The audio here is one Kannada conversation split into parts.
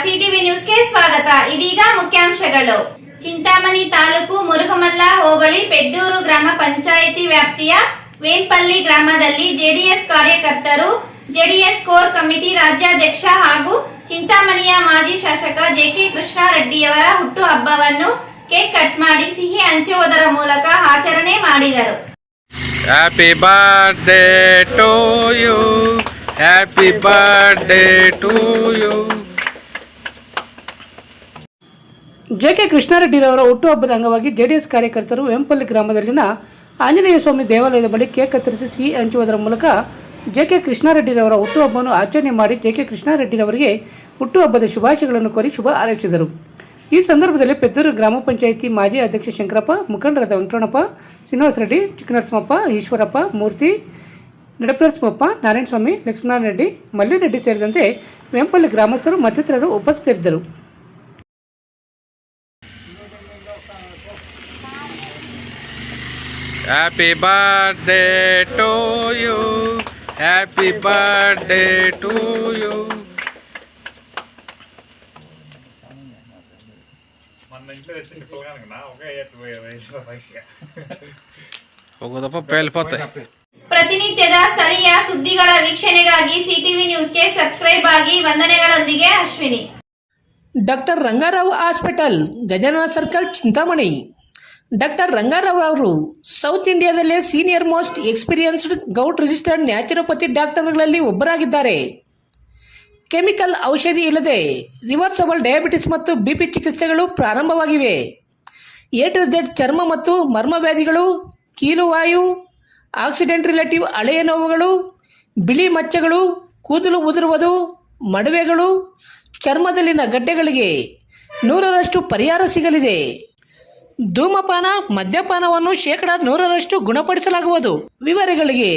ಸಿಟಿವಿ ನ್ಯೂಸ್ಗೆ ಸ್ವಾಗತ. ಇದೀಗ ಮುಖ್ಯಾಂಶಗಳು. ಚಿಂತಾಮಣಿ ತಾಲೂಕು ಮುರುಗಮಲ್ಲ ಹೋಬಳಿ ಪೆದ್ದೂರು ಗ್ರಾಮ ಪಂಚಾಯಿತಿ ವ್ಯಾಪ್ತಿಯ ವೇಂಪಲ್ಲಿ ಗ್ರಾಮದಲ್ಲಿ ಜೆಡಿಎಸ್ ಕಾರ್ಯಕರ್ತರು, ಜೆಡಿಎಸ್ ಕೋರ್ ಕಮಿಟಿ ರಾಜ್ಯಾಧ್ಯಕ್ಷ ಹಾಗೂ ಚಿಂತಾಮಣಿಯ ಮಾಜಿ ಶಾಸಕ ಜೆಕೆ ಕೃಷ್ಣಾರೆಡ್ಡಿಯವರ ಹುಟ್ಟುಹಬ್ಬವನ್ನು ಕೇಕ್ ಕಟ್ ಮಾಡಿ ಸಿಹಿ ಹಂಚುವುದರ ಮೂಲಕ ಆಚರಣೆ ಮಾಡಿದರು. Happy birthday to you, happy birthday to you. JK ಕೃಷ್ಣಾರೆಡ್ಡಿರವರ ಹುಟ್ಟುಹಬ್ಬದ ಅಂಗವಾಗಿ ಜೆಡಿಎಸ್ ಕಾರ್ಯಕರ್ತರು ವೇಂಪಲ್ಲಿ ಗ್ರಾಮದಲ್ಲಿನ ಆಂಜನೇಯ ಸ್ವಾಮಿ ದೇವಾಲಯದ ಬಳಿ ಕೇಕ್ ಕತ್ತರಿಸಿ ಸಿಹಿ ಹಂಚುವುದರ ಮೂಲಕ ಜೆಕೆ ಕೃಷ್ಣಾರೆಡ್ಡಿರವರ ಹುಟ್ಟುಹಬ್ಬವನ್ನು ಆಚರಣೆ ಮಾಡಿ ಜೆಕೆ ಕೃಷ್ಣಾರೆಡ್ಡಿರವರಿಗೆ ಹುಟ್ಟುಹಬ್ಬದ ಶುಭಾಶಯಗಳನ್ನು ಕೋರಿ ಶುಭ ಹಾರೈಸಿದರು. ಈ ಸಂದರ್ಭದಲ್ಲಿ ಪೆದ್ದೂರು ಗ್ರಾಮ ಪಂಚಾಯಿತಿ ಮಾಜಿ ಅಧ್ಯಕ್ಷ ಶಂಕರಪ್ಪ, ಮುಖಂಡರಾದ ವೆಂಕಟರಮಣಪ್ಪ, ಶ್ರೀನಿವಾಸ ರೆಡ್ಡಿ, ಚಿಕ್ಕನರಸಿಂಹಪ್ಪ, ಈಶ್ವರಪ್ಪ, ಮೂರ್ತಿ, ನಡಪನರಸಿಂಹಪ್ಪ, ನಾರಾಯಣಸ್ವಾಮಿ, ಲಕ್ಷ್ಮಣರೆಡ್ಡಿ, ಮಲ್ಲಿರೆಡ್ಡಿ ಸೇರಿದಂತೆ ವೇಂಪಲ್ಲಿ ಗ್ರಾಮಸ್ಥರು ಮತ್ತಿತರರು ಉಪಸ್ಥಿತರಿದ್ದರು. Happy birthday to you, happy birthday to you. ಹೋಗೋದಪ್ಪ ಪೇಲ್ಪತ್ತೆ. ಪ್ರತಿನಿತ್ಯದ ಸ್ಥಳೀಯ ಸುದ್ದಿಗಳ ವೀಕ್ಷಣೆಗಾಗಿ ಸಿಟಿವಿ ನ್ಯೂಸ್ಗೆ ಸಬ್ಸ್ಕ್ರೈಬ್ ಆಗಿ. ವಂದನೆಗಳೊಂದಿಗೆ Ashwini. Doctor Rangarao hospital, Gajanana circle, Chintamani. Doctor Rangarao ಅವರು ಸೌತ್ ಇಂಡಿಯಾದಲ್ಲೇ ಸೀನಿಯರ್ ಮೋಸ್ಟ್ ಎಕ್ಸ್ಪೀರಿಯನ್ಸ್ಡ್ ಗೌಟ್ ರಿಜಿಸ್ಟರ್ಡ್ ನ್ಯಾಚುರೋಪತಿ ಡಾಕ್ಟರ್ಗಳಲ್ಲಿ ಒಬ್ಬರಾಗಿದ್ದಾರೆ. ಕೆಮಿಕಲ್ ಔಷಧಿ ಇಲ್ಲದೆ ರಿವರ್ಸಬಲ್ ಡಯಾಬಿಟಿಸ್ ಮತ್ತು ಬಿಪಿ ಚಿಕಿತ್ಸೆಗಳು ಪ್ರಾರಂಭವಾಗಿವೆ. ಎ ಟು ಝೆಡ್ ಚರ್ಮ ಮತ್ತು ಮರ್ಮವ್ಯಾಧಿಗಳು, ಕೀಲುವಾಯು, ಆಕ್ಸಿಡೆಂಟ್ ರಿಲೇಟಿವ್ ಹಳೆಯ ನೋವುಗಳು, ಬಿಳಿ ಮಚ್ಚಗಳು, ಕೂದಲು ಉದುರುವುದು, ಮಡುವೆಗಳು, ಚರ್ಮದಲ್ಲಿನ ಗಡ್ಡೆಗಳಿಗೆ 100% ಪರಿಹಾರ ಸಿಗಲಿದೆ. ಧೂಮಪಾನ, ಮದ್ಯಪಾನವನ್ನು 100% ಗುಣಪಡಿಸಲಾಗುವುದು. ವಿವರಗಳಿಗೆ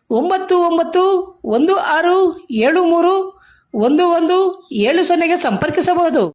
9916731170 ಸಂಪರ್ಕಿಸಬಹುದು.